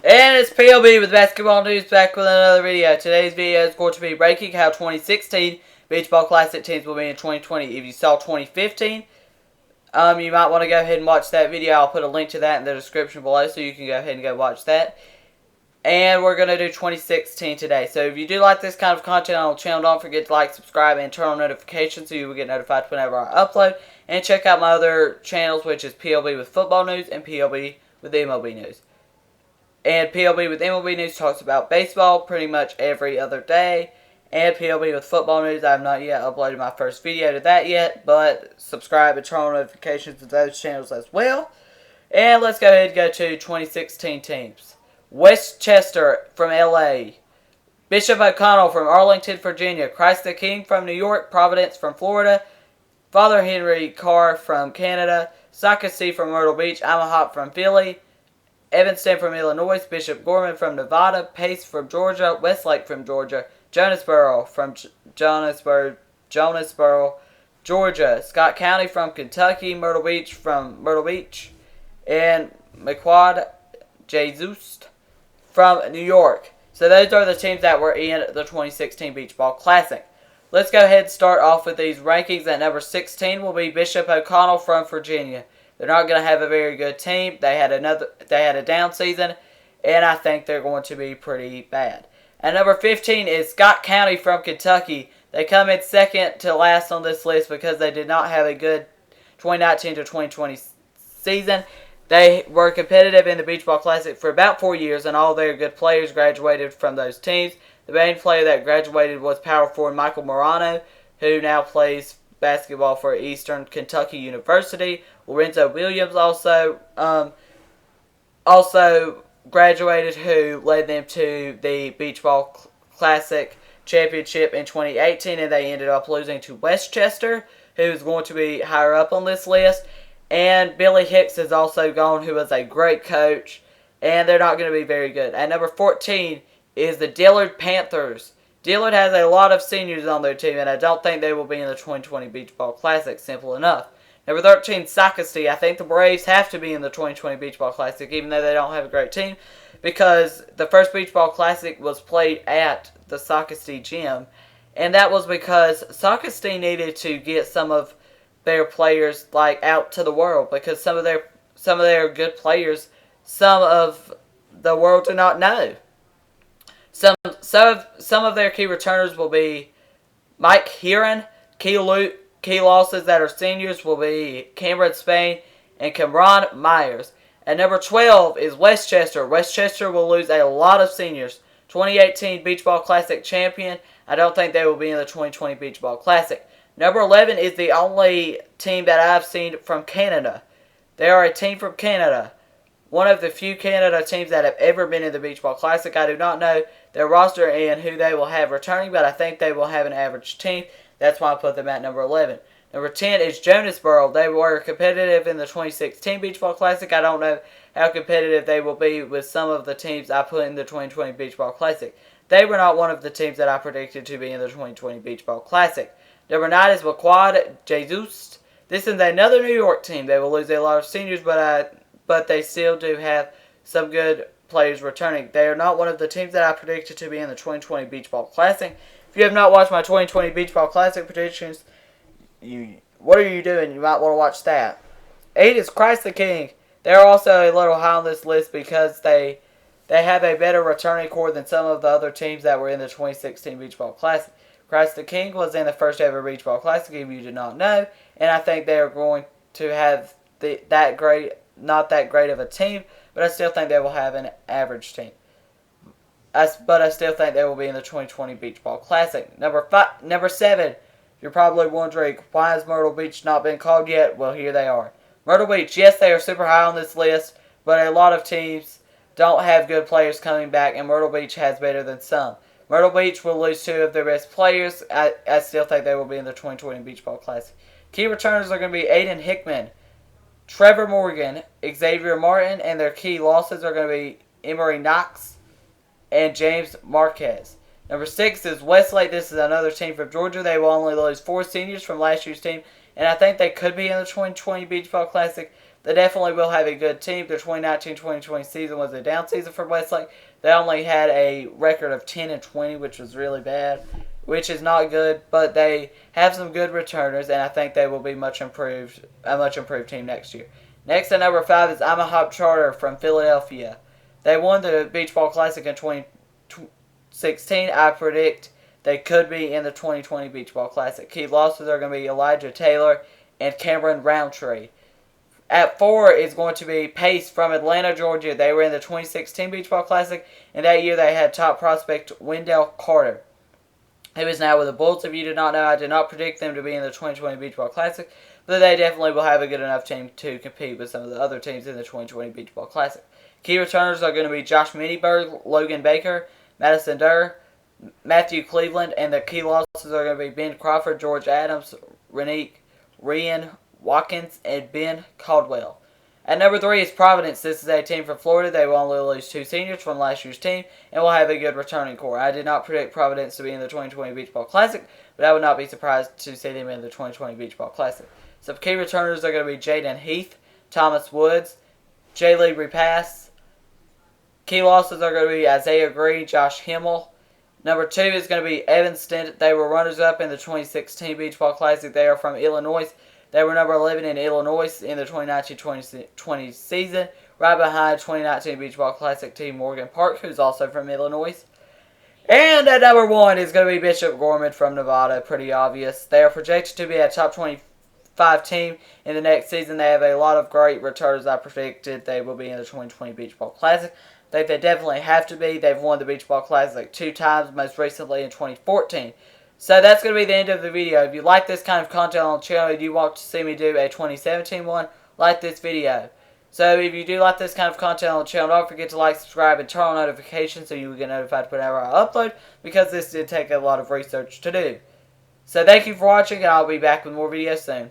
And it's PLB with Basketball News back with another video. Today's video is going to be ranking how 2016 Beach Ball Classic teams will be in 2020. If you saw 2015, you might want to go ahead and watch that video. I'll put a link to that in the description below so you can go ahead and go watch that. And we're going to do 2016 today. So if you do like this kind of content on the channel, don't forget to like, subscribe, and turn on notifications so you will get notified whenever I upload. And check out my other channels, which is PLB with Football News and PLB with MLB News. And PLB with MLB News talks about baseball pretty much every other day. And PLB with Football News, I have not yet uploaded my first video to that yet. But subscribe and turn on notifications to those channels as well. And let's go ahead and go to 2016 teams. Westchester from LA. Bishop O'Connell from Arlington, Virginia. Christ the King from New York. Providence from Florida. Father Henry Carr from Canada. Socastee from Myrtle Beach. Imahop from Philly. Evanston from Illinois, Bishop Gorman from Nevada, Pace from Georgia, Westlake from Georgia, Jonesboro from Jonesboro, Georgia, Scott County from Kentucky, Myrtle Beach from Myrtle Beach, and McQuad Jesus from New York. So those are the teams that were in the 2016 Beach Ball Classic. Let's go ahead and start off with these rankings. At number 16 will be Bishop O'Connell from Virginia. They're not going to have a very good team. They had a down season, and I think they're going to be pretty bad. At number 15 is Scott County from Kentucky. They come in second to last on this list because they did not have a good 2019 to 2020 season. They were competitive in the Beach Ball Classic for about 4 years, and all their good players graduated from those teams. The main player that graduated was power forward Michael Morano, who now plays basketball for Eastern Kentucky University. Lorenzo Williams also graduated, who led them to the Beach Ball Classic Championship in 2018, and they ended up losing to Westchester, who is going to be higher up on this list. And Billy Hicks is also gone, who was a great coach, and they're not going to be very good. At number 14 is the Dillard Panthers. Dillard has a lot of seniors on their team, and I don't think they will be in the 2020 Beach Ball Classic. Simple enough. Number 13, Socastee. I think the Braves have to be in the 2020 Beach Ball Classic, even though they don't have a great team, because the first Beach Ball Classic was played at the Socastee gym, and that was because Socastee needed to get some of their players out to the world, because some of their good players, some of the world do not know. Some of their key returners will be Mike Heron. Key losses that are seniors will be Cameron Spain and Cameron Myers. At number 12 is Westchester. Westchester will lose a lot of seniors. 2018 Beach Ball Classic champion. I don't think they will be in the 2020 Beach Ball Classic. Number 11 is the only team that I've seen from Canada. They are a team from Canada. One of the few Canada teams that have ever been in the Beach Ball Classic. I do not know their roster and who they will have returning, but I think they will have an average team. That's why I put them at number 11. Number 10 is Jonesboro. They were competitive in the 2016 Beach Ball Classic. I don't know how competitive they will be with some of the teams I put in the 2020 Beach Ball Classic. They were not one of the teams that I predicted to be in the 2020 Beach Ball Classic. Number 9 is McQuad Jesus. This is another New York team. They will lose a lot of seniors, but they still do have some good players returning. They are not one of the teams that I predicted to be in the 2020 Beach Ball Classic. If you have not watched my 2020 Beach Ball Classic predictions, what are you doing? You might want to watch that. 8 is Christ the King. They're also a little high on this list because they have a better returning core than some of the other teams that were in the 2016 Beach Ball Classic. Christ the King was in the first ever Beach Ball Classic, if you did not know, and I think they are going to have not that great of a team, but I still think they will have an average team. But I still think they will be in the 2020 Beach Ball Classic. Number 7, you're probably wondering, why has Myrtle Beach not been called yet? Well, here they are. Myrtle Beach, yes, they are super high on this list, but a lot of teams don't have good players coming back, and Myrtle Beach has better than some. Myrtle Beach will lose 2 of their best players. I still think they will be in the 2020 Beach Ball Classic. Key returners are going to be Aiden Hickman, Trevor Morgan, Xavier Martin, and their key losses are going to be Emory Knox and James Marquez. Number 6 is Westlake. This is another team from Georgia. They will only lose 4 seniors from last year's team, and I think they could be in the 2020 Beach Ball Classic. they definitely will have a good team. The 2019-2020 season was a down season for Westlake. They only had a record of 10-20, which was really bad, which is not good. But they have some good returners, and I think they will be a much improved team next year. Next at number 5 is Imahop Charter from Philadelphia. They won the Beach Ball Classic in 2016. I predict they could be in the 2020 Beach Ball Classic. Key losses are going to be Elijah Taylor and Cameron Roundtree. At 4 is going to be Pace from Atlanta, Georgia. They were in the 2016 Beach Ball Classic, and that year they had top prospect Wendell Carter, who is now with the Bulls. If you did not know, I did not predict them to be in the 2020 Beach Ball Classic, but they definitely will have a good enough team to compete with some of the other teams in the 2020 Beach Ball Classic. Key returners are going to be Josh Miniberg, Logan Baker, Madison Durr, Matthew Cleveland, and the key losses are going to be Ben Crawford, George Adams, Rian Watkins, and Ben Caldwell. At number 3 is Providence. This is a team from Florida. They will only lose 2 seniors from last year's team and will have a good returning core. I did not predict Providence to be in the 2020 Beach Ball Classic, but I would not be surprised to see them in the 2020 Beach Ball Classic. Some key returners are going to be Jaden Heath, Thomas Woods, J-Lee Repass. Key losses are going to be Isaiah Green, Josh Himmel. Number 2 is going to be Evanston. They were runners-up in the 2016 Beach Ball Classic. They are from Illinois. They were number 11 in Illinois in the 2019-2020 season, right behind 2019 Beach Ball Classic team Morgan Park, who's also from Illinois. And at number 1 is going to be Bishop Gorman from Nevada. Pretty obvious. They are projected to be a top 25 team in the next season. They have a lot of great returners. I predicted they will be in the 2020 Beach Ball Classic. I think they definitely have to be. They've won the Beach Ball Classic 2 times, most recently in 2014. So that's going to be the end of the video. If you like this kind of content on the channel and you want to see me do a 2017 one, like this video. So if you do like this kind of content on the channel, don't forget to like, subscribe, and turn on notifications so you will get notified whenever I upload, because this did take a lot of research to do. So thank you for watching, and I'll be back with more videos soon.